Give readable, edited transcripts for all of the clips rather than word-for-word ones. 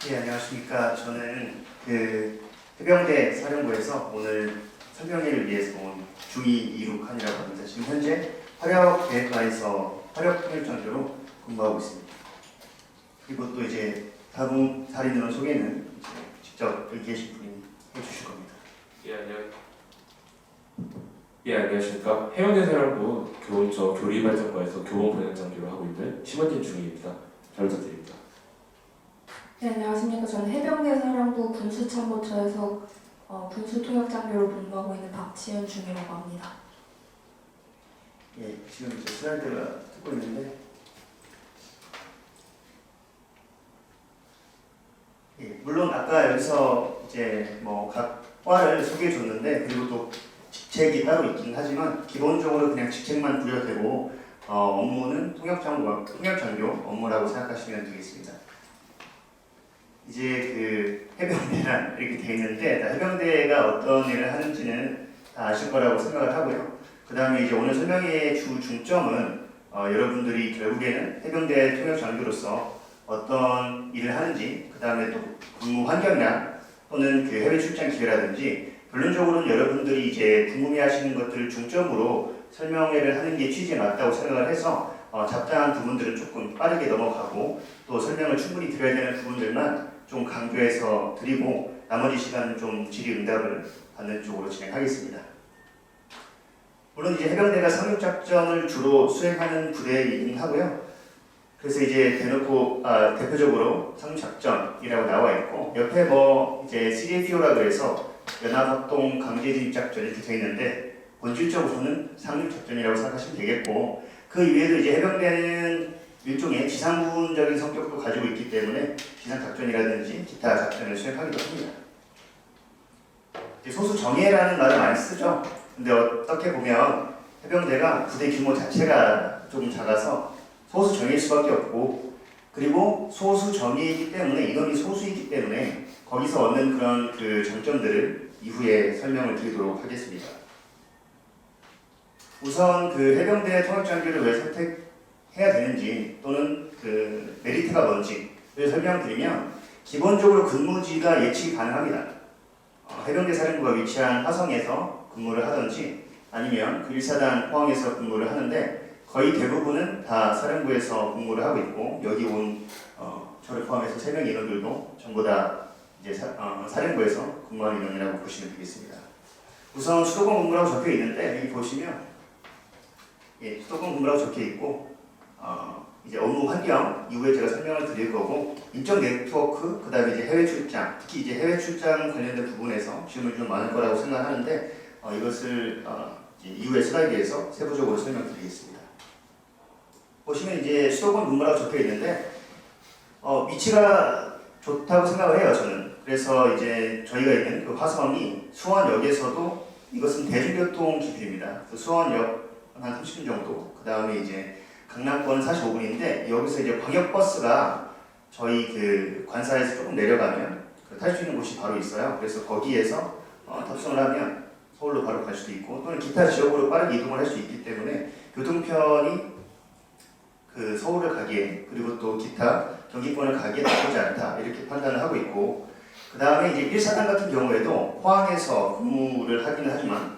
예, 안녕하십니까. 저는 해병대 사령부에서 오늘 설명회를 위해서 온 중위 이룩한이라고 합니다. 지금 현재 화력계획과에서 화력통일장교로 근무하고 있습니다. 그리고 또 이제 다음 살인으로 소개는 이제 직접 여기 계신 분이 해주실 겁니다. 안녕하십니까. 해운대 사령부 교리발전과에서 교원번역장교를 하고 있는 심원진 중위입니다. 잘 부탁드립니다. 네, 안녕하십니까. 저는 해병대 사령부 군수참모처에서 군수통역장교로 근무하고 있는 박지연 중위라고 합니다. 예, 지금 이제 슬라이드가 뜨고 있는데, 예, 물론 아까 여기서 이제 뭐 각 과를 소개해 줬는데, 그리고 또 직책이 따로 있긴 하지만 기본적으로 그냥 직책만 부여도 되고 업무는 통역장교 업무라고 생각하시면 되겠습니다. 이제 해병대란 이렇게 되어 있는데 해병대가 어떤 일을 하는지는 다 아실 거라고 생각을 하고요. 그 다음에 이제 오늘 설명회의 주 중점은 여러분들이 결국에는 해병대 통역장교로서 어떤 일을 하는지, 그 다음에 또 근무 환경이나 또는 해외 출장 기회라든지 결론적으로는 여러분들이 이제 궁금해하시는 것들을 중점으로 설명회를 하는 게 취지에 맞다고 생각을 해서 잡다한 부분들은 조금 빠르게 넘어가고 또 설명을 충분히 드려야 되는 부분들만 좀 강조해서 드리고 나머지 시간은 좀 질의응답을 받는 쪽으로 진행하겠습니다. 물론 이제 해병대가 상륙작전을 주로 수행하는 부대이긴 하고요. 그래서 이제 대표적으로 상륙작전이라고 나와 있고 옆에 뭐 이제 CAPO라 그래서 연합합동 강제진입작전 이렇게 되어 있는데 본질적으로는 상륙작전이라고 생각하시면 되겠고 그 이외에도 이제 해병대는 일종의 지상군적인 성격도 가지고 있기 때문에 지상작전이라든지 기타 작전을 수행하기도 합니다. 소수 정예라는 말을 많이 쓰죠. 근데 어떻게 보면 해병대가 부대 규모 자체가 조금 작아서 소수 정예일 수밖에 없고 그리고 소수 정예이기 때문에 인원이 소수이기 때문에 거기서 얻는 그런 장점들을 이후에 설명을 드리도록 하겠습니다. 우선 해병대 통역장교를 왜 선택해야 되는지 또는 메리트가 뭔지를 설명드리면 기본적으로 근무지가 예측이 가능합니다. 해병대 사령부가 위치한 화성에서 근무를 하든지 아니면 1사단 포항에서 근무를 하는데 거의 대부분은 다 사령부에서 근무를 하고 있고 여기 온 저를 포함해서 3명의 인원들도 전부 다 이제 사령부에서 근무하는 인원이라고 보시면 되겠습니다. 우선 수도권 근무라고 적혀 있는데 여기 보시면 수도권 근무라고 적혀 있고 이제 업무 환경 이후에 제가 설명을 드릴 거고 인적 네트워크 그 다음에 이제 해외 출장 특히 이제 해외 출장 관련된 부분에서 질문이 좀 많을 거라고 생각하는데 이것을 이후의 슬라이드에서 세부적으로 설명드리겠습니다. 보시면 이제 수도권 근무라고 적혀 있는데 위치가 좋다고 생각을 해요 저는. 그래서 이제 저희가 있는 화성이 수원역에서도 이것은 대중교통 기준입니다. 수원역 한 30분 정도. 그 다음에 이제 강남권 45분인데 여기서 이제 광역버스가 저희 관사에서 조금 내려가면 탈 수 있는 곳이 바로 있어요. 그래서 거기에서 탑승을 하면 서울로 바로 갈 수도 있고 또는 기타 지역으로 빠르게 이동을 할 수 있기 때문에 교통편이 서울을 가기에 그리고 또 기타 경기권을 가기에 나쁘지 않다 이렇게 판단을 하고 있고 그 다음에 이제 1사단 같은 경우에도 포항에서 근무를 하기는 하지만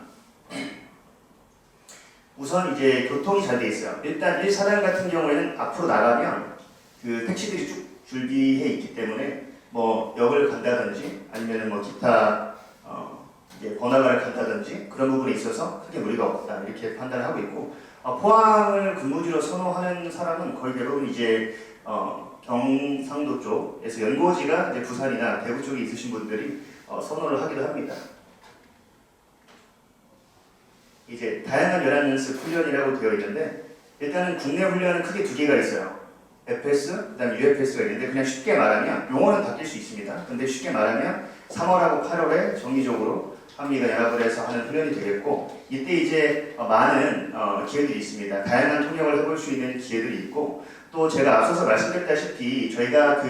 우선 이제 교통이 잘 돼 있어요. 일단 1사단 같은 경우에는 앞으로 나가면 택시들이 쭉 줄비해 있기 때문에 뭐 역을 간다든지 아니면 뭐 기타 이제 번화가를 간다든지 그런 부분에 있어서 크게 무리가 없다 이렇게 판단을 하고 있고 포항을 근무지로 선호하는 사람은 거의 대부분 이제 경상도 쪽에서 연고지가 이제 부산이나 대구 쪽에 있으신 분들이 선호를 하기도 합니다. 이제 다양한 연합연습 훈련이라고 되어 있는데 일단은 국내 훈련은 크게 2개가 있어요. FS, 그다음 UFS가 있는데 그냥 쉽게 말하면 용어는 바뀔 수 있습니다. 근데 쉽게 말하면 3월하고 8월에 정기적으로 한미가 연합을 해서 하는 훈련이 되겠고 이때 이제 많은 기회들이 있습니다. 다양한 통역을 해볼 수 있는 기회들이 있고 또 제가 앞서서 말씀드렸다시피 저희가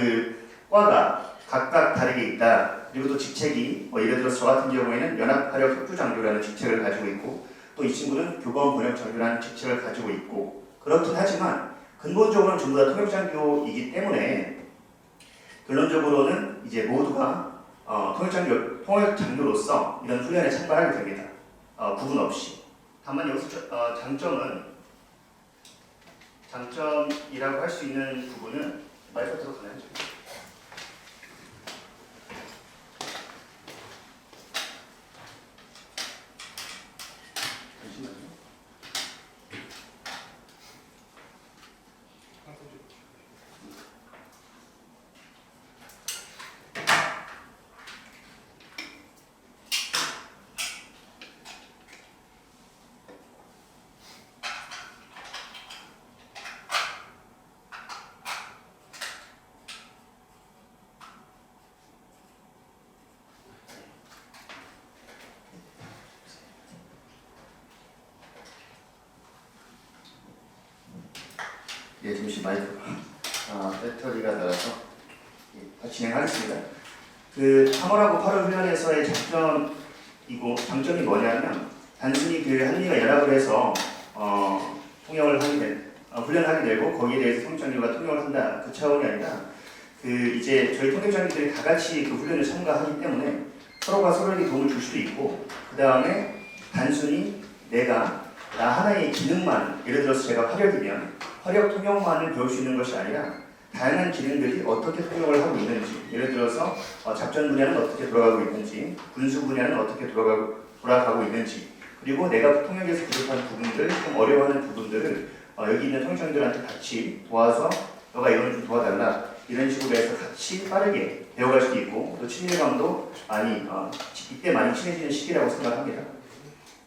과가 각각 다르게 있다. 그리고 또 직책이 예를 들어서 저 같은 경우에는 연합화력 협조장교라는 직책을 가지고 있고 또 이 친구는 교권 번역 장교라는 직책을 가지고 있고 그렇긴 하지만 근본적으로는 전부 다 통역장교이기 때문에 결론적으로는 이제 모두가 통역장교로서 이런 훈련에 참가하게 됩니다. 구분 없이. 다만 여기서 장점이라고 할 수 있는 부분은 마이크 들어가나요? 잠시만요. 예, 잠시 마이크 배터리가 나가서 진행하겠습니다. 그 3월하고 8월 훈련에서의 장점이 뭐냐면 단순히 그 한미가 연합을 해서 통역을 훈련하게 되고 거기에 대해서 통역장교가 통역을 한다 그 차원이 아니라 그 이제 저희 통역장교들이 다 같이 그 훈련에 참가하기 때문에 서로가 서로에게 도움을 줄 수도 있고 그 다음에 단순히 내가 나 하나의 기능만 예를 들어서 제가 화력이면 화력 통역만을 배울 수 있는 것이 아니라 다양한 기능들이 어떻게 통역을 하고 있는지 예를 들어서 작전 분야는 어떻게 돌아가고 있는지 군수 분야는 어떻게 돌아가고 있는지 그리고 내가 통역에서 부족한 부분들 좀 어려워하는 부분들을 여기 있는 통역장들한테 같이 도와서 너가 이건 좀 도와달라 이런 식으로 해서 같이 빠르게 배워갈 수도 있고 또 친밀감도 이때 많이 친해지는 시기라고 생각합니다.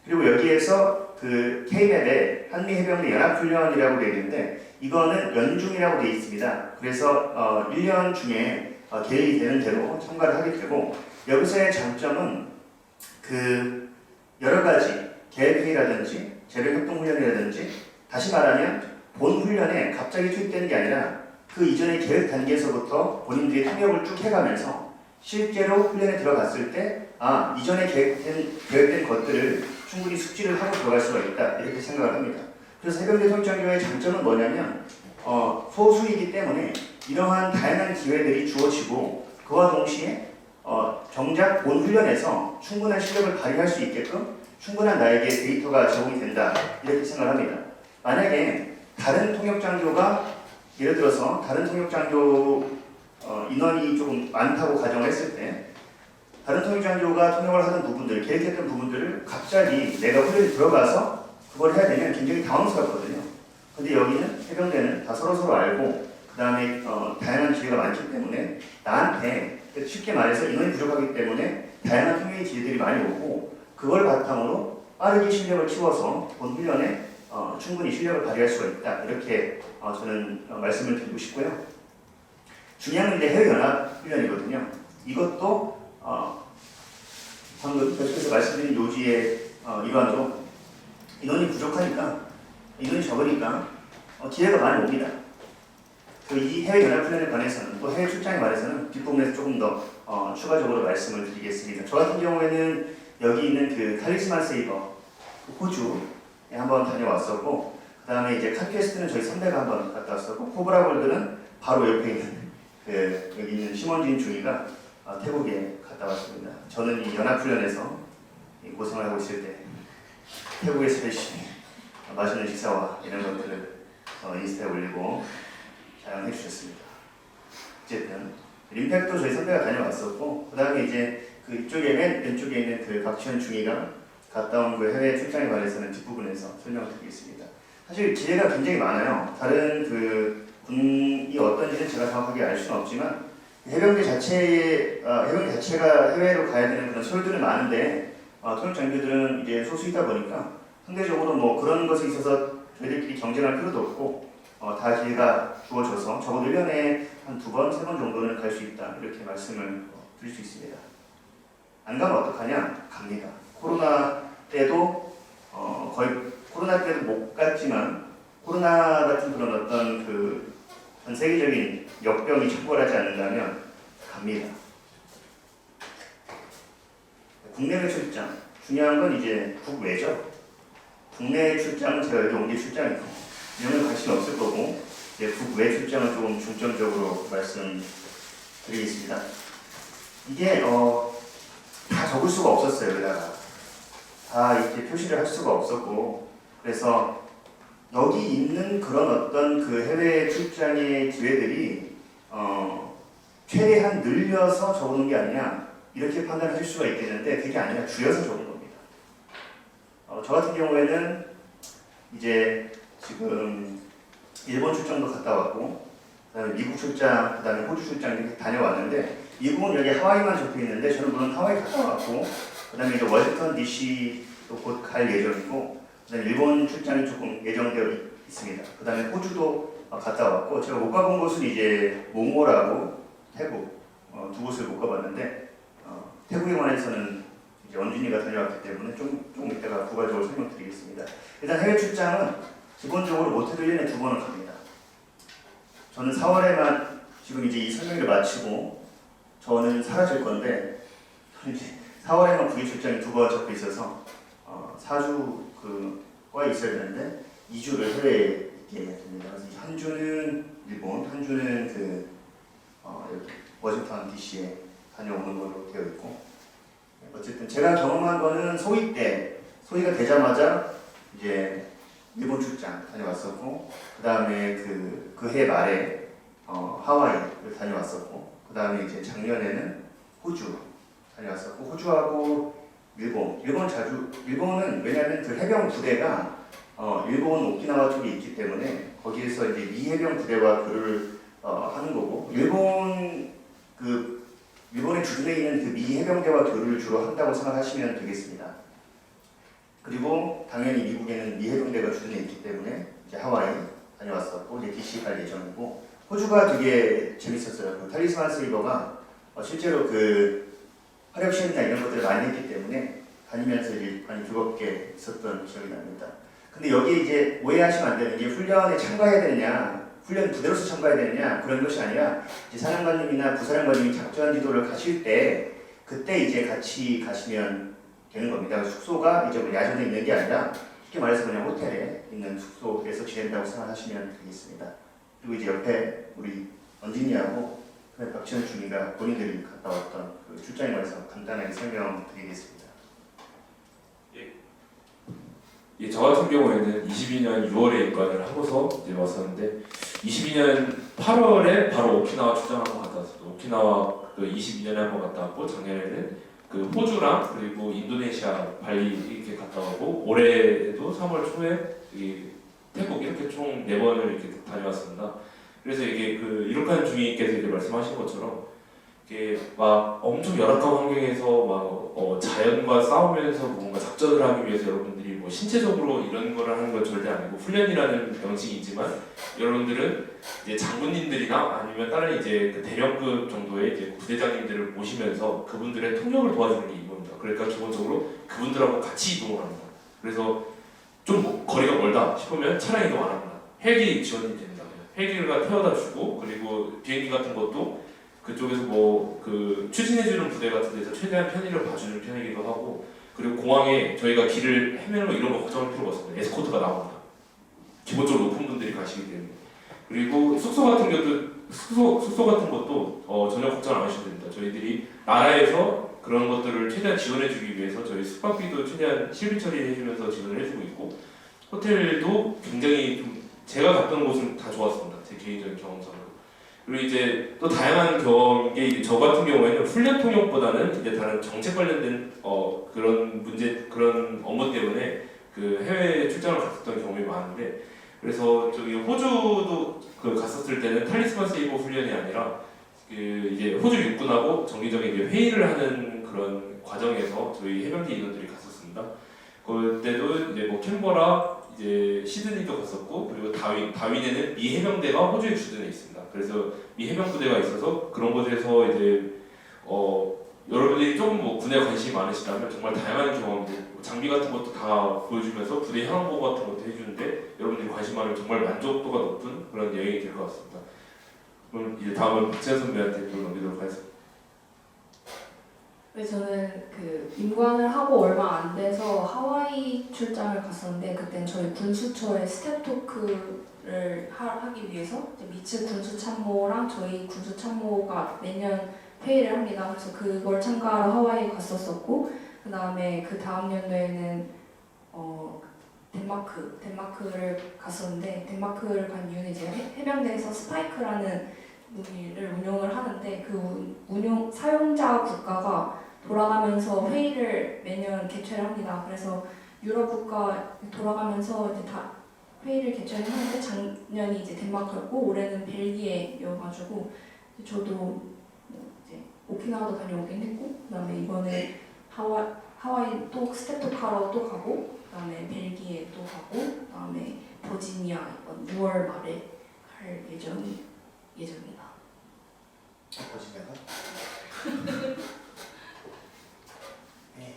그리고 여기에서 그 K맵에 한미해병대 연합훈련이라고 되어 있는데 이거는 연중이라고 되어 있습니다. 그래서 1년 중에 계획이 되는 대로 참가를 하게 되고 여기서의 장점은 그 여러 가지 계획회의라든지 재래협동훈련이라든지 다시 말하면 본 훈련에 갑자기 투입되는 게 아니라 그 이전의 계획 단계에서부터 본인들이 통역을 쭉 해가면서 실제로 훈련에 들어갔을 때 이전에 계획된 것들을 충분히 숙지를 하고 들어갈 수가 있다 이렇게 생각을 합니다. 그래서 해병대 통역장교의 장점은 뭐냐면 소수이기 때문에 이러한 다양한 기회들이 주어지고 그와 동시에 정작 본 훈련에서 충분한 실력을 발휘할 수 있게끔 충분한 나에게 데이터가 제공이 된다 이렇게 생각합니다. 만약에 다른 통역장교가 예를 들어서 다른 통역장교 인원이 조금 많다고 가정을 했을 때 다른 통역장교가 통역을 하던 부분들, 계획했던 부분들을 갑자기 내가 훈련에 들어가서 그걸 해야 되면 굉장히 당황스럽거든요. 근데 여기는 해병대는 다 서로 알고 그 다음에 다양한 기회가 많기 때문에 나한테 쉽게 말해서 인원이 부족하기 때문에 다양한 통역의 기회들이 많이 오고 그걸 바탕으로 빠르게 실력을 키워서 본 훈련에 충분히 실력을 발휘할 수가 있다. 이렇게 저는 말씀을 드리고 싶고요. 중요한 건 이제 해외연합 훈련이거든요. 이것도 방금 계속해서 말씀드린 요지의 일환으로 인원이 부족하니까 인원이 적으니까 기회가 많이 옵니다. 이 해외 연합 훈련에 관해서는 또 해외 출장에 관해서는 뒷부분에서 조금 더 추가적으로 말씀을 드리겠습니다. 저 같은 경우에는 여기 있는 그 칼리스만 세이버 호주에 한번 다녀왔었고 그 다음에 이제 카퀘스트는 저희 선배가 한번 갔다 왔었고 코브라 골드는 바로 옆에 있는 여기 있는 심원진 중위가 태국에 갔다 왔습니다. 저는 이 연합훈련에서 고생을 하고 있을 때 태국에서 열심히 맛있는 식사와 이런 것들을 인스타에 올리고 자랑해 주셨습니다. 어쨌든 림팩도 저희 선배가 다녀왔었고 그 다음에 이제 그 이쪽에 맨 왼쪽에 있는 그 박지현 중위가 갔다 온 그 해외 출장에 관해서는 뒷부분에서 설명을 드리겠습니다. 사실 기회가 굉장히 많아요. 다른 그 군이 어떤지는 제가 정확하게 알 수는 없지만 해병대 자체가 해외로 가야 되는 그런 소요들은 많은데 통역 장교들은 이제 소수이다 보니까 상대적으로 뭐 그런 것에 있어서 저희들끼리 경쟁할 필요도 없고 다 기회가 주어져서 적어도 1년에 한 2번, 3번 정도는 갈 수 있다 이렇게 말씀을 드릴 수 있습니다. 안 가면 어떡하냐? 갑니다. 코로나 때도 코로나 때도 못 갔지만 코로나 같은 그런 어떤 그 전 세계적인 역병이 촉발하지 않는다면 갑니다. 국내외 출장 중요한 건 이제 국외죠. 국내 출장은 제가 여기 온 게 출장이고 내용에 관심이 없을 거고 이제 국외 출장을 조금 중점적으로 말씀드리겠습니다. 이게 다 적을 수가 없었어요. 여기다가 다 이렇게 표시를 할 수가 없었고 그래서 여기 있는 그런 어떤 그 해외 출장의 기회들이 최대한 늘려서 적어놓은 게 아니냐 이렇게 판단하실 수가 있겠는데 그게 아니라 줄여서 적은 겁니다. 저 같은 경우에는 이제 지금 일본 출장도 갔다 왔고 그다음에 미국 출장, 그다음에 호주 출장 이렇게 다녀왔는데 미국은 여기 하와이만 적혀 있는데 저는 물론 하와이 갔다 왔고 그다음에 이제 워싱턴 DC도 곧 갈 예정이고 그다음에 일본 출장이 조금 예정되어 있습니다. 그다음에 호주도 갔다 왔고 제가 못 가본 곳은 이제 몽골하고 태국 두 곳을 못 가봤는데 태국에 관해서는 이제 원준이가 다녀왔기 때문에 좀 이따가 부가적으로 설명드리겠습니다. 일단 해외 출장은 기본적으로 못해도 1년에 2번은 갑니다. 저는 4월에만 지금 이제 이 설명을 마치고 저는 사라질 건데 이제 4월에만 국외 출장이 2번 적혀 있어서 4주 그와 있어야 되는데 2주를 해외에 있게 됩니다. 그래서 한 주는 일본, 한 주는 여기 워싱턴 DC에 다녀오는 걸로 되어 있고 어쨌든 제가 경험한 거는 소위가 되자마자 이제 일본 출장 다녀왔었고 그 다음에 그 해 말에 하와이를 다녀왔었고 그 다음에 이제 작년에는 호주 다녀왔었고 호주하고 일본은 왜냐하면 그 해병 부대가 일본 오키나와 쪽에 있기 때문에 거기에서 이제 미 해병 부대와 그를 하는 거고 일본의 주둔에 있는 그 미 해병대와 교류를 주로 한다고 생각하시면 되겠습니다. 그리고 당연히 미국에는 미 해병대가 주둔해 있기 때문에 이제 하와이 다녀왔었고 이제 DC 갈 예정이고 호주가 되게 재밌었어요. 그 탈리스만 세이버가 실제로 그 화력 시험이나 이런 것들을 많이 했기 때문에 다니면서 이제 많이 즐겁게 있었던 기억이 납니다. 근데 여기 이제 오해하시면 안 되는 게 훈련에 참가해야 되느냐, 훈련 부대로서 참가해야 되느냐 그런 것이 아니라 이제 사령관님이나 부사령관님이 작전 지도를 가실 때 그때 이제 같이 가시면 되는 겁니다. 숙소가 이제 뭐 야전에 있는 게 아니라 쉽게 말해서 그냥 호텔에 있는 숙소에서 지낸다고 생각하시면 되겠습니다. 그리고 이제 옆에 우리 언진이하고 박지현 중위가 본인들이 갔다 왔던 그 출장에 관해서 간단하게 설명드리겠습니다. 예, 저 같은 경우에는 22년 6월에 입관을 하고서 이제 왔었는데 22년 8월에 바로 오키나와 출장 한번 갔다 왔어요. 오키나와 그 22년에 한번 갔다 왔고 작년에는 그 호주랑 그리고 인도네시아 발리 이렇게 갔다 오고 올해도 3월 초에 이 태국 이렇게 총 4번을 이렇게 다녀왔습니다. 그래서 이게 그 이룩한 중위께서 이제 말씀하신 것처럼 이게 막 엄청 열악한 환경에서 막 자연과 싸우면서 뭔가 작전을 하기 위해서 여러분들이 뭐 신체적으로 이런 거를 하는 건 절대 아니고 훈련이라는 명칭이 있지만 여러분들은 이제 장군님들이나 아니면 다른 이제 그 대령급 정도의 이제 부대장님들을 모시면서 그분들의 통역을 도와주는 게 이겁니다. 그러니까 기본적으로 그분들하고 같이 이동을 합니다. 그래서 좀 거리가 멀다 싶으면 차량 이동 안 합니다. 헬기 지원이 됩니다. 헬기가 태워다 주고 그리고 비행기 같은 것도 그쪽에서 뭐 그 추진해주는 부대 같은 데서 최대한 편의를 봐주는 편이기도 하고 그리고 공항에 저희가 길을 헤매는 거 이런 거 걱정할 필요가 없습니다. 에스코트가 나옵니다. 기본적으로 높은 분들이 가시기 때문에 그리고 숙소 같은 것도 전혀 걱정 안 하셔도 됩니다. 저희들이 나라에서 그런 것들을 최대한 지원해주기 위해서 저희 숙박비도 최대한 실비 처리해주면서 지원을 해주고 있고 호텔도 굉장히 좀 제가 갔던 곳은 다 좋았습니다. 제 개인적인 경험상으로. 그리고 이제 또 다양한 경험이 저 같은 경우에는 훈련 통역보다는 이제 다른 정책 관련된 그런 업무 때문에 그 해외 출장을 갔었던 경험이 많은데 그래서 저기 호주도 그 갔었을 때는 탈리스만 세이버 훈련이 아니라 그 이제 호주 육군하고 정기적인 이제 회의를 하는 그런 과정에서 저희 해병대 인원들이 갔었습니다. 그때도 이제 뭐 캔버라 이제 시드니도 갔었고 그리고 다윈에는 미 해병대가 호주에 주둔해 있습니다. 그래서 미 해병 부대가 있어서 그런 곳에서 이제 여러분들이 조금 뭐 군에 관심이 많으시다면 정말 다양한 경험들 장비 같은 것도 다 보여주면서 부대 현황 보고 같은 것도 해주는데 여러분들이 관심 많으면 정말 만족도가 높은 그런 여행이 될 것 같습니다. 그럼 이제 다음은 박지현 선배한테 좀 넘기도록 하겠습니다. 네, 저는 그 임관을 하고 얼마 안 돼서 하와이 출장을 갔었는데 그땐 저희 군수처의 스텝 토크를 하기 위해서 이제 미츠 군수참모랑 저희 군수참모가 매년 회의를 합니다. 그래서 그걸 참가하러 하와이에 갔었었고 그 다음에 그 다음 연도에는 덴마크를 갔었는데 덴마크를 간 이유는 이제 해병대에서 스파이크라는 무기를 운용을 하는데 그 운용 사용자 국가가 돌아가면서 회의를 매년 개최를 합니다. 그래서 유럽 국가 돌아가면서 이제 다 회의를 개최를 하는데 작년이 이제 덴마크였고 올해는 벨기에여가지고 저도 뭐 이제 오키나와도 다녀오긴 했고 그다음에 이번에 하와이 또 스텝톡 하러 또 가고 그다음에 벨기에 또 가고 그다음에 버지니아 이번 6월 말에 갈 예정입니다. 보시면 네,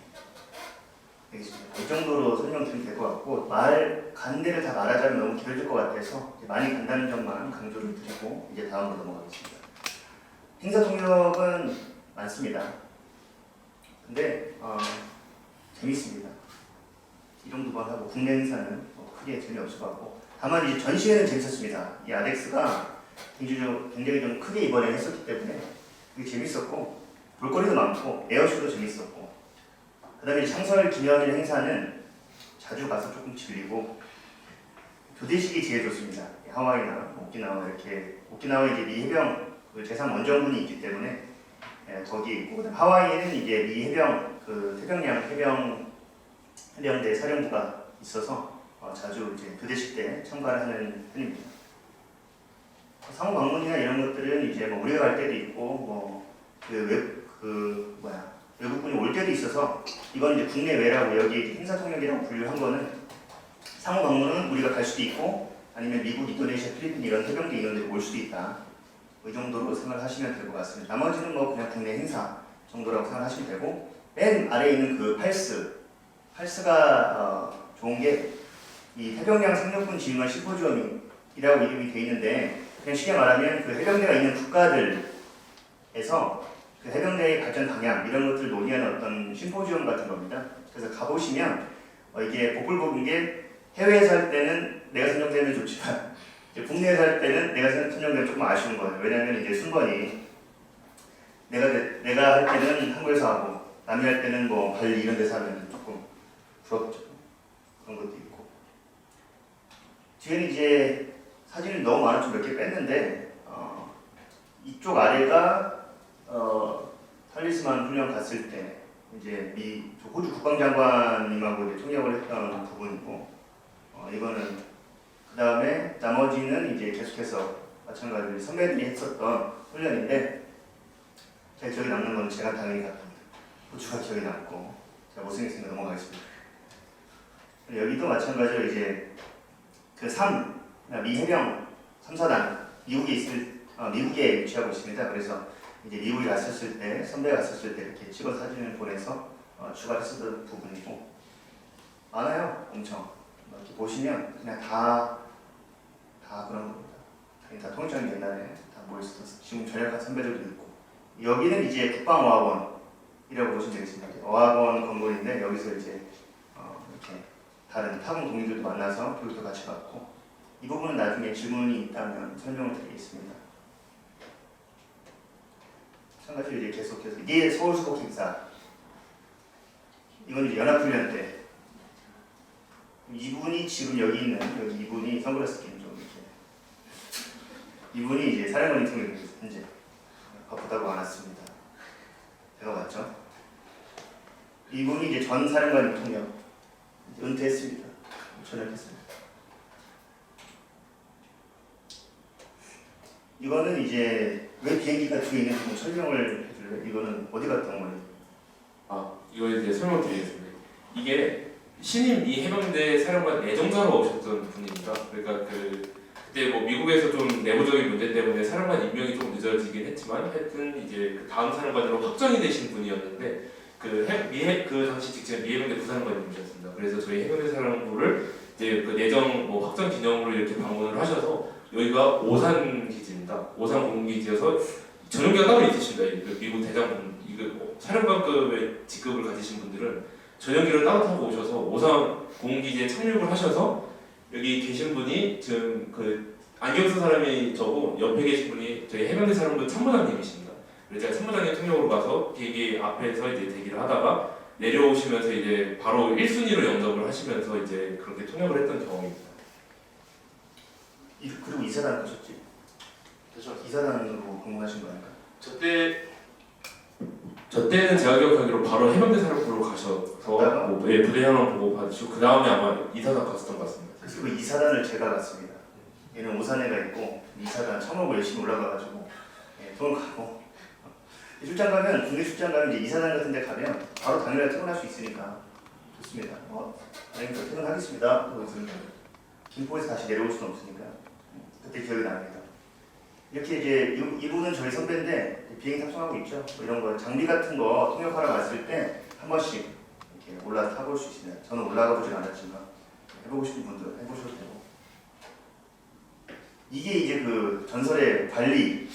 알겠습니다. 이 정도로 설명드리면 될 것 같고 간 데를 다 말하자면 너무 길어질 것 같아서 이제 많이 간다는 점만 강조를 드리고 이제 다음으로 넘어가겠습니다. 행사 동력은 많습니다. 근데 재밌습니다. 이 정도만 하고 국내 행사는 크게 재미없을 것 같고 다만 이제 전시회는 재밌었습니다. 이 아덱스가 굉장히 좀 크게 이번에 했었기 때문에 그게 재밌었고 볼거리도 많고 에어쇼도 재밌었고 그다음에 창설 기념일 행사는 자주 가서 조금 질리고 교대식이 제일 좋습니다. 하와이나 오키나와 이렇게 오키나와에 이제 미 해병 그 제3원정군이 있기 때문에 거기 있고 그다음 하와이에는 이제 미 해병 그 태평양 해병대 사령부가 있어서 자주 이제 교대식 때 참가를 하는 편입니다. 상호 방문이나 이런 것들은 이제 뭐 우리가 갈 때도 있고 외국분이 올 때도 있어서 이건 이제 국내외라고 여기 행사 통역이라고 분류한 거는 상호 방문은 우리가 갈 수도 있고 아니면 미국, 인도네시아, 필리핀 이런 해병대 인원들이 올 수도 있다. 이 정도로 생각하시면 될 것 같습니다. 나머지는 뭐 그냥 국내 행사 정도라고 생각하시면 되고 맨 아래에 있는 그 팔스가 좋은 게 이 해병량 상륙군 지휘관 심포지엄이라고 이름이 되어 있는데 그냥 쉽게 말하면 그 해병대가 있는 국가들에서 그 해병대의 발전 방향 이런 것들을 논의하는 어떤 심포지엄 같은 겁니다. 그래서 가보시면 이게 복불복인 게 해외에서 할 때는 내가 선정되면 좋지만 이제 국내에서 할 때는 내가 선정되면 조금 아쉬운 거예요. 왜냐하면 이제 순번이 내가 할 때는 한국에서 하고 남이 할 때는 뭐 발리 이런 데서 하면 조금 부럽죠. 그런 것도 있고 뒤에는 이제 사진이 너무 많아서 몇 개 뺐는데 이쪽 아래가 탈리스만 훈련 갔을 때 이제 호주 국방장관님하고 이제 통역을 했던 부분이고 이거는 그 다음에 나머지는 이제 계속해서 마찬가지로 선배들이 했었던 훈련인데 제가 기억에 남는 건 제가 당연히 갔답니다. 호주가 기억에 남고 제가 못생겼으니까 넘어가겠습니다. 여기도 마찬가지로 이제 미 해병 3사단 미국에 위치하고 있습니다. 그래서 이제 미국에 갔었을 때 선배가 갔었을 때 이렇게 찍어 사진을 보내서 추가를 했었던 부분이고 많아요. 엄청 이렇게 보시면 그냥 다 그런 겁니다. 다 통일장이 옛날에 다 모였었던 지금 전역한 선배들도 있고 여기는 이제 국방어학원이라고 보시면 되겠습니다. 어학원 건물인데 여기서 이제 이렇게 다른 타군 동료들도 만나서 교육도 같이 받고 이 부분은 나중에 질문이 있다면 설명을 드리겠습니다. 마찬가지로 이제 계속해서 이게 서울수복 행사 이건 이제 연합훈련 때 이분이 지금 여기 있는 이분이 선글라스 끼는 좀 이렇게 이분이 이제 사령관이 통역입니다. 현재 바쁘다고 안 왔습니다. 제가 맞죠? 이분이 이제 전 사령관님 통역 은퇴했습니다. 전역했습니다. 이거는 이제 왜 비행기가 뒤에 있는지 설명을 해줄래? 이거는 어디 갔던 거예요? 이거 이제 설명드리겠습니다. 이게 신임 미 해병대 사령관 내정자로 오셨던 분입니다. 그러니까 그때 뭐 미국에서 좀 내부적인 문제 때문에 사령관 임명이 좀 늦어지긴 했지만 하여튼 이제 그 다음 사령관으로 확정이 되신 분이었는데 그 당시 직책 미 해병대 부사령관님이셨습니다. 그래서 저희 해병대 사령부를 이제 그 내정 뭐 확정 기념으로 이렇게 방문을 하셔서 여기가 오산 기지입니다. 오산 공군기지여서 전용기가 따로 있으십니다. 그 미국 대장군 이거 사령관급의 직급을 가지신 분들은 전용기를 따로 타고 오셔서 오상 공기지에 착륙을 하셔서 여기 계신 분이 지금 그 안경 쓴 사람이 저고 옆에 계신 분이 저희 해병대 사령부 참모장님이십니다. 그래서 제가 참모장님 통역으로 가서 비행기 앞에서 이제 대기를 하다가 내려오시면서 이제 바로 1순위로 영접을 하시면서 이제 그렇게 통역을 했던 경험입니다. 그리고 이사단 가셨지? 그렇죠. 이사단으로 근무하신 거 아닌가? 저때는 제가 기억하기로 바로 해병대 사령부로 가셔서 갔다가? 뭐, 예, 부대 현황 보고 받으시고 그 다음에 아마 이사단 갔었던 것 같습니다. 그래서 그 이사단을 제가 갔습니다. 얘는 오산에가 있고 이사단 참호고 열심히 올라가가지고 돈을 가고 출장 가면 군대 출장 가면 이제 이사단 같은 데 가면 바로 당일날 퇴근할 수 있으니까 좋습니다. 아니 퇴근하겠습니다. 그래서 김포에서 다시 내려올 수는 없으니까 그때 기억이 납니다. 이렇게 이제 이분은 저희 선배인데 비행기 탑승하고 있죠. 뭐 이런 거 장비 같은 거 통역하러 갔을 때 한 번씩 이렇게 올라서 타볼 수 있습니다. 저는 올라가 보진 않았지만 해보고 싶은 분들 해보셔도 되고. 이게 이제 그 전설의 발리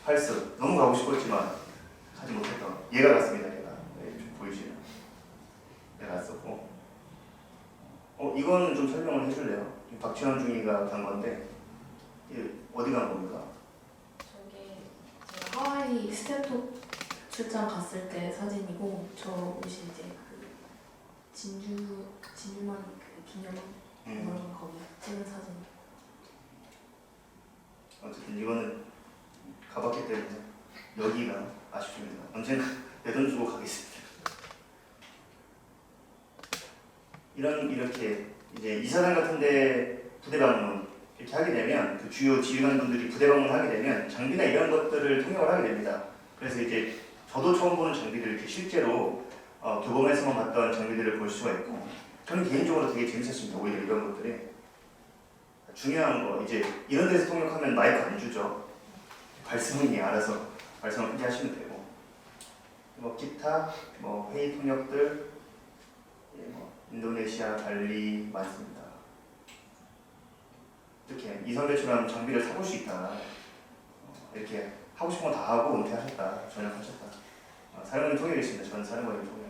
활스 너무 가고 싶었지만 가지 못했던 얘가 갔습니다. 얘가 좀 보이시나요? 얘가 갔었고 이거는 좀 설명을 해줄래요? 박지원 중이가 간 건데 어디 간 겁니까? 저게 제가 하와이 스탠톱 출장 갔을 때 사진이고 저 옷이 이제 그 진주만 그 기념 그런 거기 찍은 사진. 어쨌든 이거는 가봤기 때문에 여기가 아쉽습니다. 언젠가 내 돈 주고 가겠습니다. 이렇게 이제 이사단 같은데 부대 방문 이렇게 하게 되면 그 주요 지휘관분들이 부대 방문하게 되면 장비나 이런 것들을 통역을 하게 됩니다. 그래서 이제 저도 처음 보는 장비들 이렇게 실제로 교범에서만 봤던 장비들을 볼 수가 있고 저는 개인적으로 되게 재밌었습니다. 오히려 이런 것들이 중요한 거 이제 이런 데서 통역하면 마이크 안 주죠. 발성이 알아서 발성을 크게 하시면 되고 뭐 기타 뭐 회의 통역들 뭐 인도네시아 발리 많습니다. 이렇게 이선배처럼 장비를 사볼 수 있다. 이렇게 하고 싶은 거 다 하고 은퇴하셨다. 전역하셨다. 사령관님 통역이십니다. 전 사령관님 통역.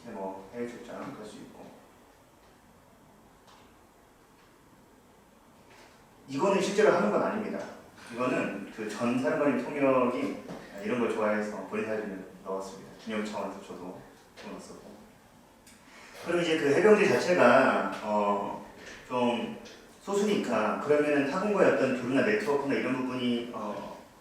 이렇게 뭐 해외 출장 갈 수 있고. 이거는 실제로 하는 건 아닙니다. 이거는 그 전 사령관님 통역이 이런 걸 좋아해서 본인 사진을 넣었습니다. 기념 차원에서 저도 넣었었고. 그럼 이제 그 해병대 자체가 좀 소수니까 그러면은 타군과의 어떤 교류나 네트워크나 이런 부분이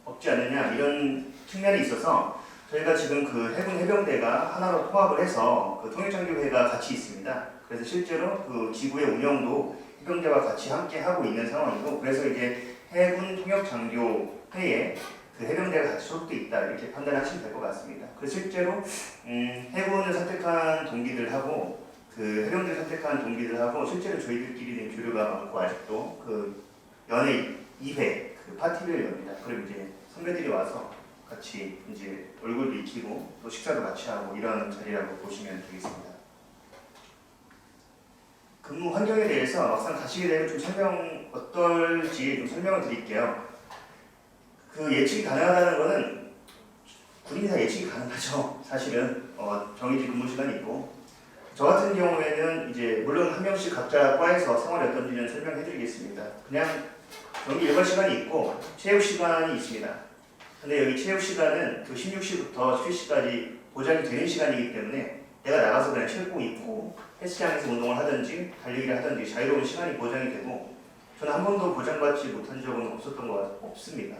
없지 않느냐 이런 측면이 있어서 저희가 지금 그 해군 해병대가 하나로 통합을 해서 그 통일장교회가 같이 있습니다. 그래서 실제로 그 지구의 운영도 해병대와 같이 함께 하고 있는 상황이고 그래서 이제 해군 통역장교회에 그 해병대가 같이 소속돼 있다 이렇게 판단하시면 될 것 같습니다. 그래서 실제로 해군을 선택한 동기들하고 그 해병대 선택한 동기들하고 실제로 저희들끼리는 교류가 많고 아직도 그 연애 2회 그 파티를 엽니다. 그럼 이제 선배들이 와서 같이 이제 얼굴도 익히고 또 식사도 같이 하고 이런 자리라고 보시면 되겠습니다. 근무 환경에 대해서 막상 가시게 되면 좀 어떨지 좀 설명을 드릴게요. 그 예측이 가능하다는 거는 군인이 다 예측이 가능하죠. 사실은 정해진 근무 시간이 있고 저 같은 경우에는 이제 물론 한 명씩 각자 과에서 생활이 어떤지는 설명해드리겠습니다. 그냥 정기 일과 시간이 있고 체육 시간이 있습니다. 근데 여기 체육 시간은 그 16시부터 17시까지 보장이 되는 시간이기 때문에 내가 나가서 그냥 체육복 입고 헬스장에서 운동을 하든지 달리기를 하든지 자유로운 시간이 보장이 되고 저는 한 번도 보장받지 못한 적은 없습니다.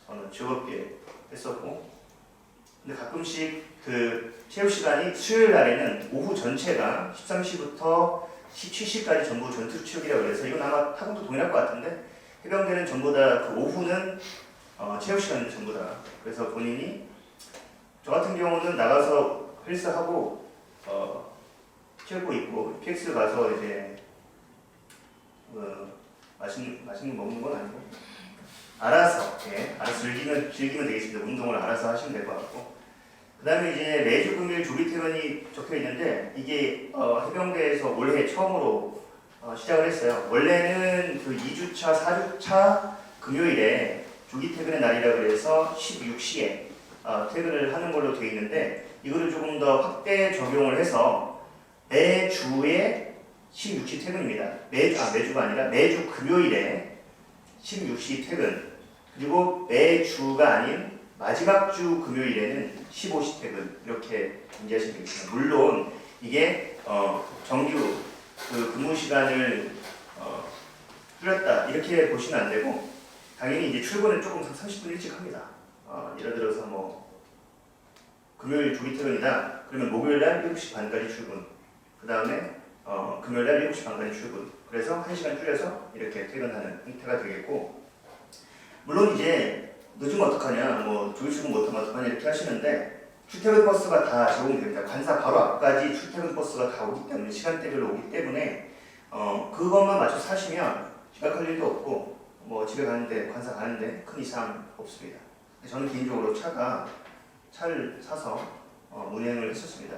저는 즐겁게 했었고 근데 가끔씩 그 체육 시간이 수요일 날에는 오후 전체가 13시부터 17시까지 전부 전투 체육이라고 해서 이건 아마 타군도 동일할 것 같은데 해병대는 전부 다 그 오후는 체육 시간은 전부 다 그래서 본인이 저 같은 경우는 나가서 헬스하고 체육복 입고 PX 가서 이제 맛있는 거 먹는 건 아니고 알아서 즐기면 되겠습니다. 운동을 알아서 하시면 될 것 같고 그 다음에 이제 매주 금요일 조기 퇴근이 적혀 있는데 이게 해병대에서 올해 처음으로 시작을 했어요. 원래는 그 2주차, 4주차 금요일에 조기 퇴근의 날이라 그래서 16시에 퇴근을 하는 걸로 되어 있는데 이거를 조금 더 확대 적용을 해서 매주에 16시 퇴근입니다. 매주가 아니라 매주 금요일에 16시 퇴근, 그리고 매주가 아닌 마지막 주 금요일에는 15시 퇴근, 이렇게 인지하시면 되겠습니다. 물론 이게 정규 그 근무 시간을 줄였다 이렇게 보시면 안 되고, 당연히 이제 출근을 조금 30분 일찍 합니다. 예를 들어서 뭐 금요일 조기 퇴근이다 그러면 목요일 날 7시 반까지 출근, 그 다음에 금요일 날 7시 반까지 출근, 그래서 1시간 줄여서 이렇게 퇴근하는 형태가 되겠고, 물론 이제 늦으면 어떡하냐, 뭐 조기 출근 못하면 어떡하냐 이렇게 하시는데 출퇴근 버스가 다 제공됩니다. 관사 바로 앞까지 출퇴근 버스가 다 오기 때문에, 시간대별로 오기 때문에 그것만 맞춰서 사시면 지각할 일도 없고 뭐 집에 가는데, 관사 가는데 큰 이상 없습니다. 저는 개인적으로 차를 사서 운행을 했었습니다.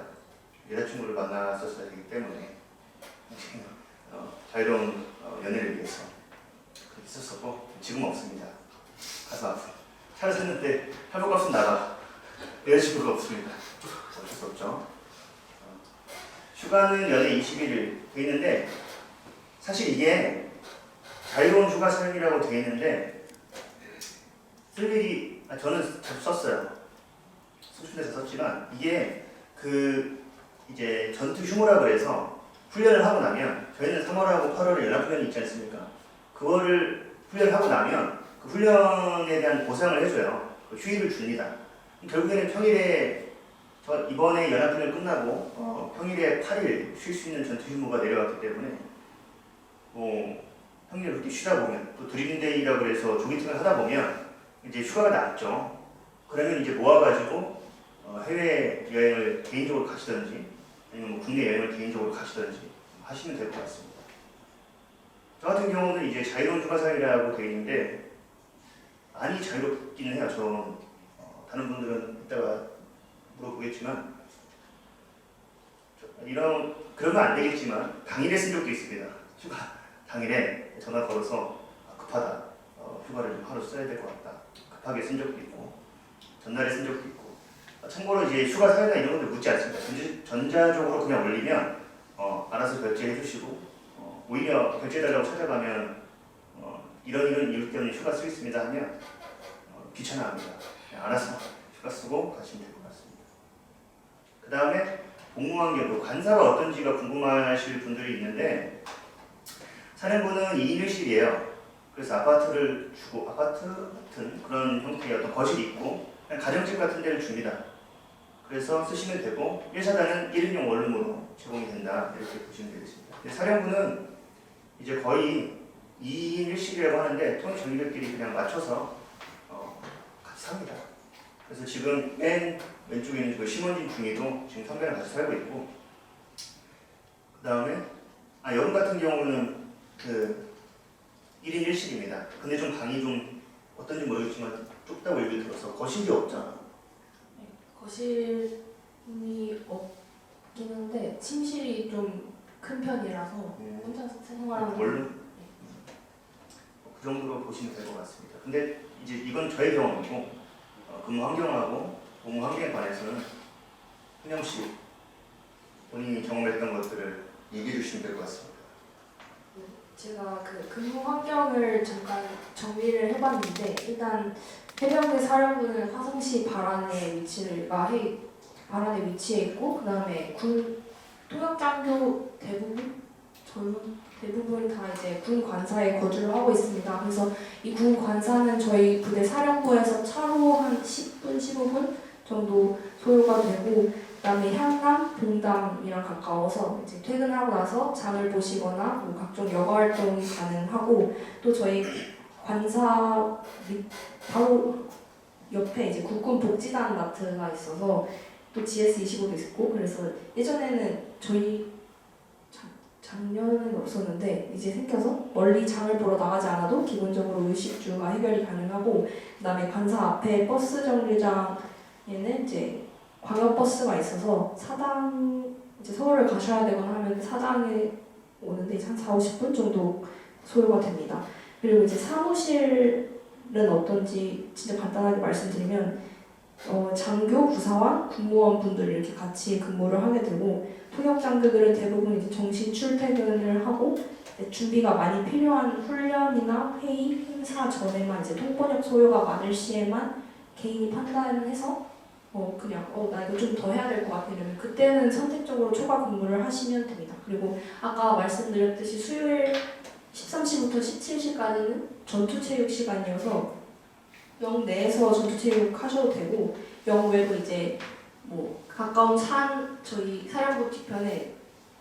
여자친구를 만났었어야 되기 때문에 자유로운 연애를 위해서 그렇게 했었었고, 지금은 없습니다. 가서 차를 샀는데 할부값은 나가, 여자친구가 없습니다. 어쩔 수 없죠. 휴가는 연애 21일 돼 있는데, 사실 이게 자유로운 휴가 사용이라고 돼 있는데 쓸 일이, 저는 자주 썼어요. 소출돼서 썼지만 이게 이제 전투 휴무라 그래서 훈련을 하고 나면, 저희는 3월하고 8월에 연합훈련이 있지 않습니까? 그거를 훈련하고 나면 그 훈련에 대한 보상을 해줘요. 그 휴일을 줍니다. 결국에는 평일에, 이번에 연합훈련 끝나고 평일에 8일 쉴 수 있는 전투 휴무가 내려왔기 때문에 평일에 그렇게 쉬다 보면, 또 드림데이라고 해서 조기 퇴근을 하다 보면 이제 휴가가 났죠. 그러면 이제 모아가지고 해외 여행을 개인적으로 가시든지 아니면 뭐 국내 여행을 개인적으로 가시든지 하시면 될 것 같습니다. 저 같은 경우는 이제 자유로운 휴가 사용이라고 되어 있는데 많이 자유롭기는 해요. 저 다른 분들은 이따가 물어보겠지만, 그러면 안 되겠지만 당일에 쓴 적도 있습니다. 휴가 당일에 전화 걸어서 급하다, 휴가를 좀 하루 써야 될 것 같다, 급하게 쓴 적도 있고, 전날에 쓴 적도 있고. 참고로 이제 휴가 사유나 이런 것들 묻지 않습니다. 전자적으로 그냥 올리면 알아서 결제해 주시고, 오히려 결제해달라고 찾아가면 이런 이유 때문에 휴가 쓰겠습니다 하면 귀찮아합니다. 그냥 알아서 휴가 쓰고 가시면 될 것 같습니다. 그 다음에 복무환경, 관사가 어떤지가 궁금하실 분들이 있는데, 사령부는 2인 1실이에요. 그래서 아파트를 주고, 아파트 같은 그런 형태의 어떤 거실이 있고 그냥 가정집 같은 데를 줍니다. 그래서 쓰시면 되고, 1사단은 1인용 원룸으로 제공이 된다, 이렇게 보시면 되겠습니다. 사령부는 이제 거의 2인 1실이라고 하는데 통일 전리들끼리 그냥 맞춰서 같이 삽니다. 그래서 지금 맨 왼쪽에 있는 그 심원진 중위도 지금 선배랑 같이 살고 있고, 그 다음에 여름 같은 경우는 1인 1실입니다. 근데 좀 방이 좀 어떤지 모르겠지만 좁다고 얘기를 들어서 거실이 없잖아. 네, 거실이 없긴 한데 침실이 좀 큰 편이라서 혼자 생활하는. 원룸? 그 정도로 보시면 될 것 같습니다. 근데 이제 이건 저의 경험이고, 근무 환경하고 복무 환경에 관해서는 흔영 씨 본인이 경험했던 것들을 얘기해 주시면 될 것 같습니다. 제가 그 근무 환경을 잠깐 정리를 해봤는데, 일단 해병대 사령부는 화성시 발안에 위치해 있고, 그 다음에 군 통역장교 대부분 다 이제 군 관사에 거주를 하고 있습니다. 그래서 이 군 관사는 저희 부대 사령부에서 차로 한 10분, 15분 정도 소요가 되고, 그다음에 향남, 봉담이랑 가까워서 이제 퇴근하고 나서 장을 보시거나 뭐 각종 여가 활동이 가능하고, 또 저희 관사 바로 옆에 이제 국군 복지단 마트가 있어서 또 GS25도 있고, 그래서 예전에는 저희 작년은 없었는데 이제 생겨서 멀리 장을 보러 나가지 않아도 기본적으로 의식주가 해결이 가능하고, 그다음에 관사 앞에 버스 정류장에는 이제 광역버스가 있어서 사당, 이제 서울을 가셔야 되거나 하면 사당에 오는데 한 4, 50분 정도 소요가 됩니다. 그리고 이제 사무실은 어떤지 진짜 간단하게 말씀드리면 장교, 부사관, 군무원 분들이 이렇게 같이 근무를 하게 되고 통역 장교들은 대부분 이제 정시 출퇴근을 하고 준비가 많이 필요한 훈련이나 회의, 행사 전에만 이제 통번역 소요가 많을 시에만 개인이 판단을 해서 그냥 나 이거 좀 더 해야 될 것 같아 이러면 그때는 선택적으로 초과 근무를 하시면 됩니다. 그리고 아까 말씀드렸듯이 수요일 13시부터 17시까지는 전투체육 시간이어서 영 내에서 전투체육 하셔도 되고 영 외로 이제 뭐 가까운 산 저희 사령부 뒤편에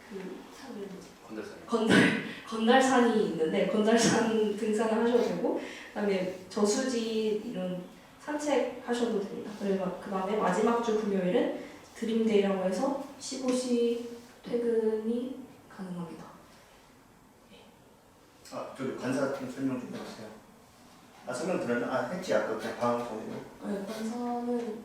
그 산을 건달산이 있는데 건달산 등산을 하셔도 되고 그다음에 저수지 이런 산책하셔도 됩니다. 그리고 그 다음에 마지막 주 금요일은 드림데이라고 해서 15시 퇴근이 가능합니다. 저기 관사 좀 설명 좀 해주세요. 설명 들었나? 했지 아까 그냥 방학 전에. 네, 관사는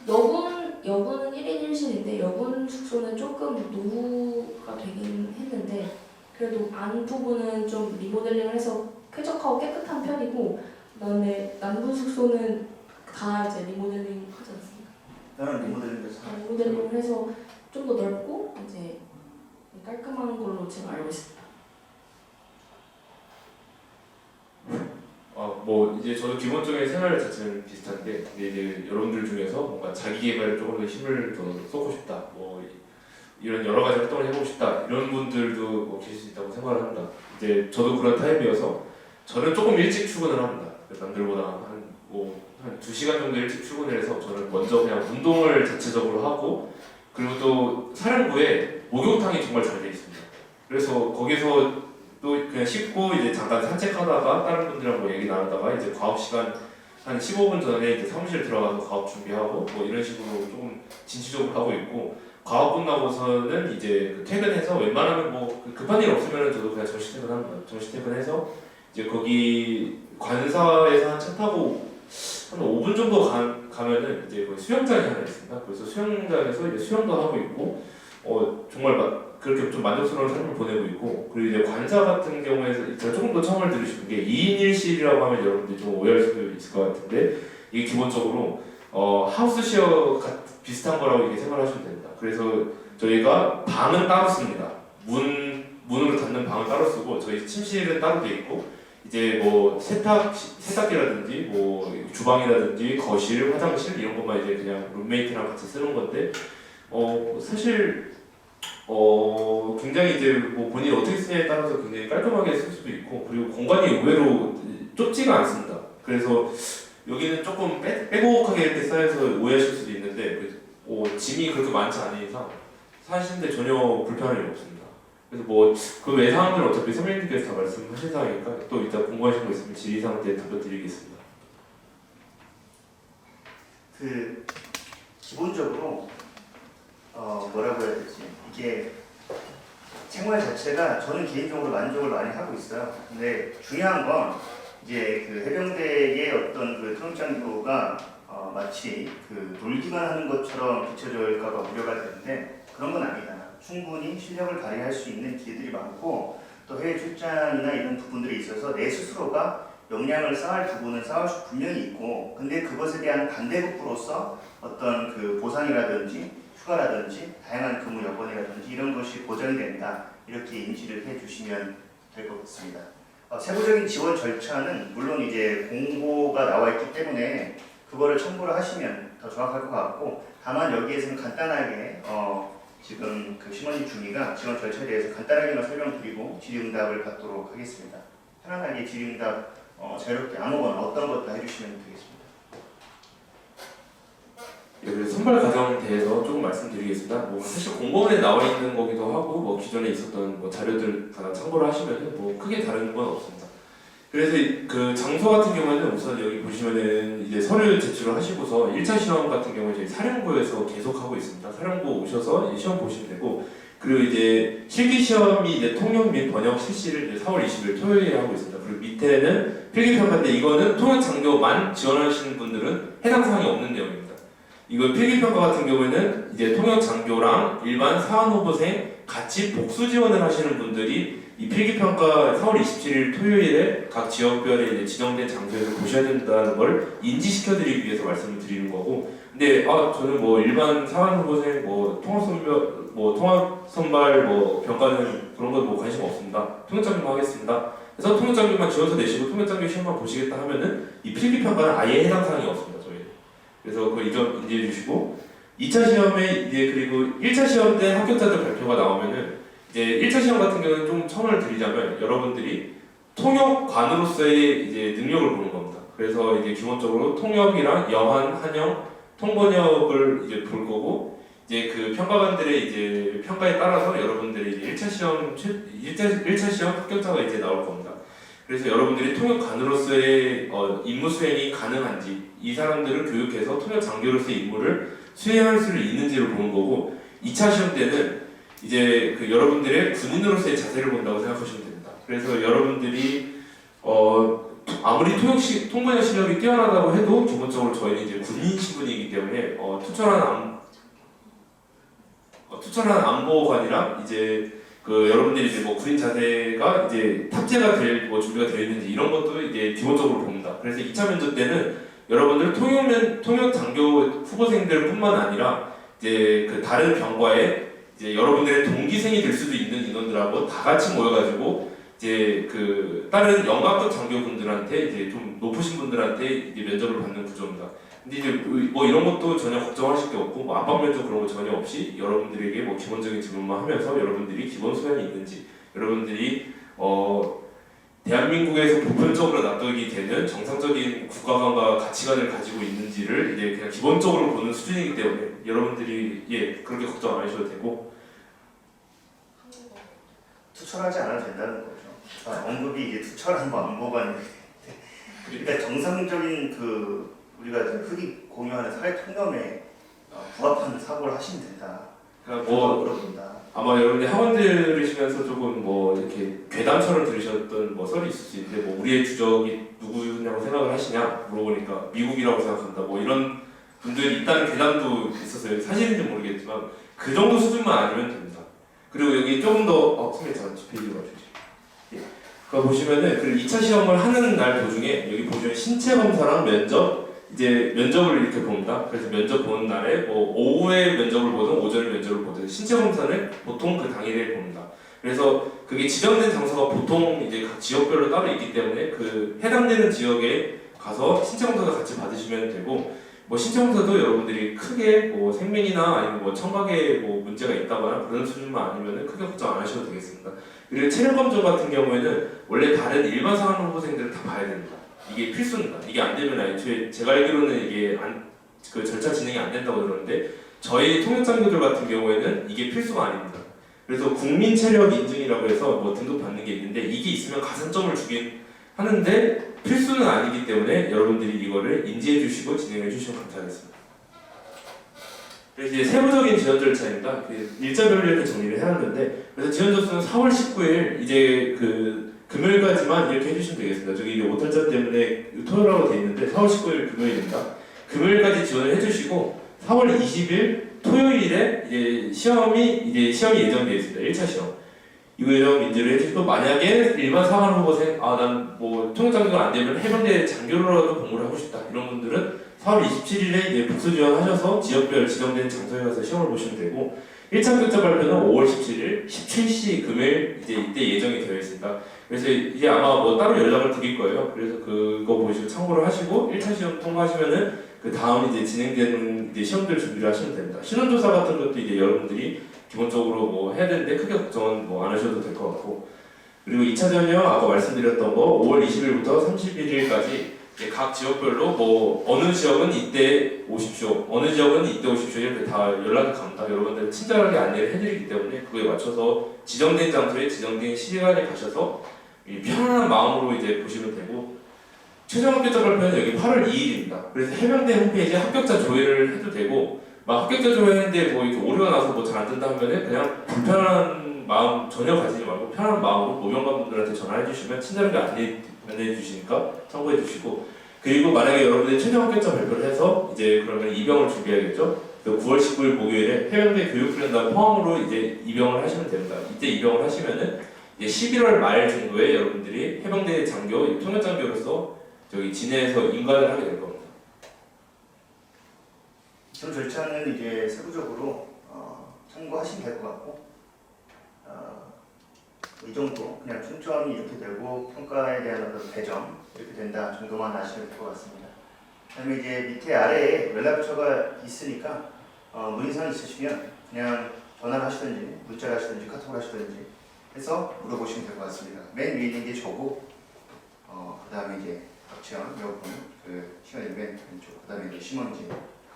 여군은 1인 1실인데 여군 숙소는 조금 노후가 되긴 했는데 그래도 안 부분은 좀 리모델링을 해서 쾌적하고 깨끗한 편이고 그다음에 남부 숙소는 다 이제 리모델링 하지 않습니까? 나는 리모델링에서. 리모델링을 해서 좀 더 넓고 이제 깔끔한 걸로 제가 알고 있습니다. 뭐 이제 저도 기본적인 생활 자체는 비슷한데 근데 이제 여러분들 중에서 뭔가 자기 개발에 조금 더 힘을 더 쏟고 싶다 뭐 이런 여러 가지 활동을 해보고 싶다 이런 분들도 뭐 계실 수 있다고 생각을 합니다. 이제 저도 그런 타입이어서 저는 조금 일찍 출근을 합니다. 남들보다 한 2시간 정도 일찍 출근을 해서 저는 먼저 그냥 운동을 자체적으로 하고 그리고 또 사령부에 목욕탕이 정말 잘 돼 있습니다. 그래서 거기서 또 그냥 씻고 이제 잠깐 산책하다가 다른 분들이랑 뭐 얘기 나누다가 이제 과업 시간 한 15분 전에 이제 사무실 들어가서 과업 준비하고 뭐 이런 식으로 조금 진취적으로 하고 있고 과업 끝나고서는 이제 퇴근해서 웬만하면 뭐 급한 일 없으면 저도 그냥 정시 퇴근합니다. 정시 퇴근해서 이제 거기 관사에서 한 차 타고 한 5분 정도 가면은 이제 거기 수영장이 하나 있습니다. 그래서 수영장에서 이제 수영도 하고 있고 정말 그렇게 좀 만족스러운 삶을 보내고 있고 그리고 이제 관사 같은 경우에서 제가 조금 더 처음을 들으시는 게 2인 1실이라고 하면 여러분들이 좀 오해할 수도 있을 것 같은데 이게 기본적으로 하우스시어 비슷한 거라고 이렇게 생각하시면 됩니다. 그래서 저희가 방은 따로 씁니다. 문으로 닫는 방은 따로 쓰고 저희 침실은 따로 돼 있고 이제 뭐 세탁기라든지 뭐 주방이라든지 거실, 화장실 이런 것만 이제 그냥 룸메이트랑 같이 쓰는 건데 사실 굉장히 이제 뭐 본인이 어떻게 쓰냐에 따라서 굉장히 깔끔하게 쓸 수도 있고 그리고 공간이 의외로 좁지가 않습니다. 그래서 여기는 조금 빼곡하게 이렇게 쌓여서 오해하실 수도 있는데 짐이 그렇게 많지 않은 이상 사시는데 전혀 불편함이 없습니다. 그래서 뭐 그 외 사항들은 어차피 선배님께서 다 말씀하신 사항이니까 또 이따 궁금하신 거 있으면 질의사항 때 답변 드리겠습니다. 기본적으로 뭐라고 해야 되지? 이게 생활 자체가 저는 개인적으로 만족을 많이 하고 있어요. 근데 중요한 건 이제 그 해병대의 어떤 그 통역장교가 마치 그 놀기만 하는 것처럼 비춰질까봐 우려가 되는데 그런 건 아니다. 충분히 실력을 발휘할 수 있는 기회들이 많고 또 해외 출장이나 이런 부분들이 있어서 내 스스로가 역량을 쌓을 부분은 쌓을 수 분명히 있고 근데 그것에 대한 반대급부로서 어떤 그 보상이라든지 휴가라든지 다양한 근무 여건이라든지 이런 것이 보장이 된다 이렇게 인지를 해주시면 될 것 같습니다. 세부적인 지원 절차는 물론 이제 공고가 나와 있기 때문에 그거를 참고를 하시면 더 정확할 것 같고 다만 여기에서는 간단하게 지금 그 심원님 중위가 지원 절차에 대해서 간단하게만 설명드리고 질의응답을 받도록 하겠습니다. 편안하게 질의응답 자유롭게 아무거나 어떤 것도 해주시면 되겠습니다. 그래서 선발 과정에 대해서 조금 말씀드리겠습니다. 뭐 사실 공고문에 나와 있는 거기도 하고 뭐 기존에 있었던 뭐 자료들 다 참고를 하시면 뭐 크게 다른 건 없습니다. 그래서 그 장소 같은 경우에는 우선 여기 보시면은 이제 서류 제출을 하시고서 1차 시험 같은 경우 이제 사령부에서 계속 하고 있습니다. 사령부 오셔서 시험 보시면 되고 그리고 이제 실기 시험이 이제 통역 및 번역 실시를 이제 4월 20일 토요일에 하고 있습니다. 그리고 밑에는 필기평가인데 이거는 통역 장교만 지원하시는 분들은 해당 사항이 없는 내용입니다. 이거 필기평가 같은 경우에는 이제 통역 장교랑 일반 사원 후보생 같이 복수 지원을 하시는 분들이 이 필기평가 4월 27일 토요일에 각 지역별에 이제 지정된 장소에서 보셔야 된다는 걸 인지시켜드리기 위해서 말씀을 드리는 거고, 근데 저는 뭐 일반 상한 후보생 뭐 통합선발 뭐 병가는 그런 건 뭐 관심 없습니다. 통역장교만 하겠습니다. 그래서 통역장교만 지원서 내시고 통역장교 시험만 보시겠다 하면은 이 필기평가는 아예 해당 사항이 없습니다. 저희. 그래서 그 이점 인지해 주시고, 2차 시험에 이제 그리고 1차 시험 때 합격자들 발표가 나오면은 이제 1차 시험 같은 경우는 좀 첨언을 드리자면 여러분들이 통역관으로서의 이제 능력을 보는 겁니다. 그래서 이제 기본적으로 통역이랑 영한, 한영, 통번역을 이제 볼 거고, 이제 그 평가관들의 이제 평가에 따라서 여러분들이 이제 1차 시험 합격자가 이제 나올 겁니다. 그래서 여러분들이 통역관으로서의 임무 수행이 가능한지, 이 사람들을 교육해서 통역 장교로서의 임무를 수행할 수 있는지를 보는 거고, 2차 시험 때는 이제 그 여러분들의 군인으로서의 자세를 본다고 생각하시면 됩니다. 그래서 여러분들이 아무리 통번역 실력이 뛰어나다고 해도 기본적으로 저희는 이제 군인 신분이기 때문에 투철한 안보관이랑 이제 그 여러분들이 이제 뭐 군인 자세가 이제 탑재가 될 뭐 준비가 되어 있는지 이런 것도 이제 기본적으로 봅니다. 그래서 2차 면접 때는 여러분들 통역 장교 후보생들뿐만 아니라 이제 그 다른 병과에 이제 여러분들의 동기생이 될 수도 있는 인원들하고 다 같이 모여가지고 이제 그 다른 영각급 장교분들한테 이제 좀 높으신 분들한테 이제 면접을 받는 구조입니다. 근데 이제 뭐 이런 것도 전혀 걱정하실 게 없고 뭐 압박 면접 그런 거 전혀 없이 여러분들에게 뭐 기본적인 질문만 하면서 여러분들이 기본 소양이 있는지, 여러분들이 대한민국에서 보편적으로 납득이 되는 정상적인 국가관과 가치관을 가지고 있는지를 이제 그냥 기본적으로 보는 수준이기 때문에 여러분들이 그렇게 걱정 안 하셔도 되고, 투철하지 않아도 된다는 거죠. 언급이 이제 투철한 안보관이 그러니까 정상적인 그 우리가 흔히 공유하는 사회 통념에 부합하는 사고를 하시면 된다. 그러니까 뭐 물어본다. 아마 여러분들 학원 들으시면서 조금 뭐 이렇게 괴담처럼 들으셨던 뭐 썰이 있을 수 있는데, 뭐 우리의 주적이 누구냐고 생각을 하시냐 물어보니까 미국이라고 생각한다 뭐 이런 분들이 있다는 괴담도 있었어요. 사실인지 모르겠지만 그 정도 수준만 아니면 됩니다. 그리고 여기 조금 더 선생님 잠깐 페이지 봐주시죠. 그거 보시면은 그 2차 시험을 하는 날 도중에 여기 보시면 신체 검사랑 면접, 이제 면접을 이렇게 봅니다. 그래서 면접 보는 날에 뭐 오후에 면접을 보든 오전에 면접을 보든 신체 검사는 보통 그 당일에 봅니다. 그래서 그게 지정된 장소가 보통 이제 각 지역별로 따로 있기 때문에 그 해당되는 지역에 가서 신체 검사도 같이 받으시면 되고, 뭐 신체 검사도 여러분들이 크게 뭐 생명이나 아니면 뭐 청각에 뭐 문제가 있다거나 그런 수준만 아니면은 크게 걱정 안 하셔도 되겠습니다. 그리고 체력 검정 같은 경우에는 원래 다른 일반 상한 후보생들을 다 봐야 됩니다. 이게 필수입니다. 이게 안 되면 애초에 제가 알기로는 이게 그 절차 진행이 안 된다고 들었는데, 저희 통역장교들 같은 경우에는 이게 필수가 아닙니다. 그래서 국민 체력 인증이라고 해서 뭐 등급 받는 게 있는데 이게 있으면 가산점을 주긴 하는데 필수는 아니기 때문에 여러분들이 이거를 인지해 주시고 진행해 주시면 감사하겠습니다. 그래서 이제 세부적인 지원 절차입니다. 일자별로 이렇게 정리를 해놨는데, 그래서 지원 접수는 4월 19일 이제 그 금요일까지만 이렇게 해주시면 되겠습니다. 저기 이제 오탈자 때문에 토요일하고 돼 있는데 4월 19일 금요일입니다. 금요일까지 지원을 해주시고 4월 20일 토요일에 이제 시험이 예정되어 있습니다. 1차 시험. 이거 예정 인지를 해주시고, 만약에 일반 상한 후보생 난 뭐 통역장교가 안 되면 해병대 장교로라도 공부를 하고 싶다 이런 분들은 4월 27일에 이제 복수 지원하셔서 지역별 지정된 장소에 가서 시험을 보시면 되고, 1차 합격자 발표는 5월 17일 17시 금요일 이제 이때 예정이 되어 있습니다. 그래서 이제 아마 뭐 따로 연락을 드릴 거예요. 그래서 그거 보시고 참고를 하시고 1차 시험 통과하시면은 그 다음 이제 진행되는 이제 시험들 준비를 하시면 됩니다. 신원조사 같은 것도 이제 여러분들이 기본적으로 뭐 해야 되는데 크게 걱정은 뭐 안 하셔도 될 것 같고, 그리고 2차 전형 아까 말씀드렸던 거 5월 20일부터 31일까지 각 지역별로 뭐 어느 지역은 이때 오십시오, 어느 지역은 이때 오십시오 이렇게 다 연락이 갑니다. 여러분들 친절하게 안내를 해드리기 때문에 그거에 맞춰서 지정된 장소에 지정된 시간에 가셔서 편안한 마음으로 이제 보시면 되고, 최종 합격자 발표는 여기 8월 2일입니다. 그래서 해병대 홈페이지에 합격자 조회를 해도 되고, 막 합격자 조회했는데 뭐 이렇게 오류가 나서 뭐 잘 안 된다 하면은 그냥 불편한 마음 전혀 가지지 말고 편한 마음으로 모병관분들한테 전화해 주시면 친절하게 안내해 주시니까 참고해 주시고, 그리고 만약에 여러분들이 최종 합격자 발표를 해서 이제 그러면 입영을 준비해야겠죠. 9월 19일 목요일에 해병대 교육훈련단 포함으로 이제 입영을 하시면 됩니다. 이때 입영을 하시면은 이제 11월 말 정도에 여러분들이 해병대 장교, 통역 장교로서 저기 진해에서 인관을 하게 될 겁니다. 지금 절차는 이제 세부적으로 참고하시면 될 것 같고 이 정도 그냥 총점이 이렇게 되고 평가에 대한 어떤 배점 이렇게 된다 정도만 아시면 될 것 같습니다. 그다음에 이제 밑에 아래에 연락처가 있으니까 문의사항 있으시면 그냥 전화를 하시든지 문자를 하시든지 카톡을 하시든지 해서 물어보시면 될 것 같습니다. 맨 위에 있는 게 저고 그다음에 이제 박지현 여러분 그 시간이 맨 왼쪽 그다음에 이제 심원지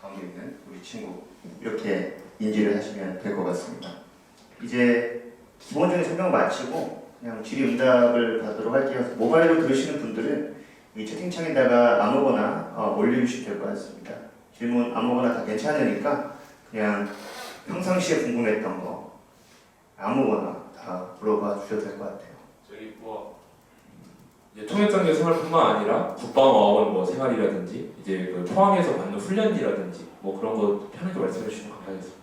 가운데 있는 우리 친구 이렇게 인지를 하시면 될 것 같습니다. 이제 기본적인 설명 마치고 그냥 질의응답을 받도록 할게요. 모바일로 들으시는 분들은 이 채팅창에다가 아무거나 올려주시면 될 것 같습니다. 질문 아무거나 다 괜찮으니까 그냥 평상시에 궁금했던 거 아무거나 다 물어봐 주셔도 될 것 같아요. 저기 뭐 이제 통역 장교 생활뿐만 아니라 국방어원 뭐 생활이라든지 이제 그 포항에서 받는 훈련이라든지 뭐 그런 거 편하게 말씀해 주시면 감사하겠습니다.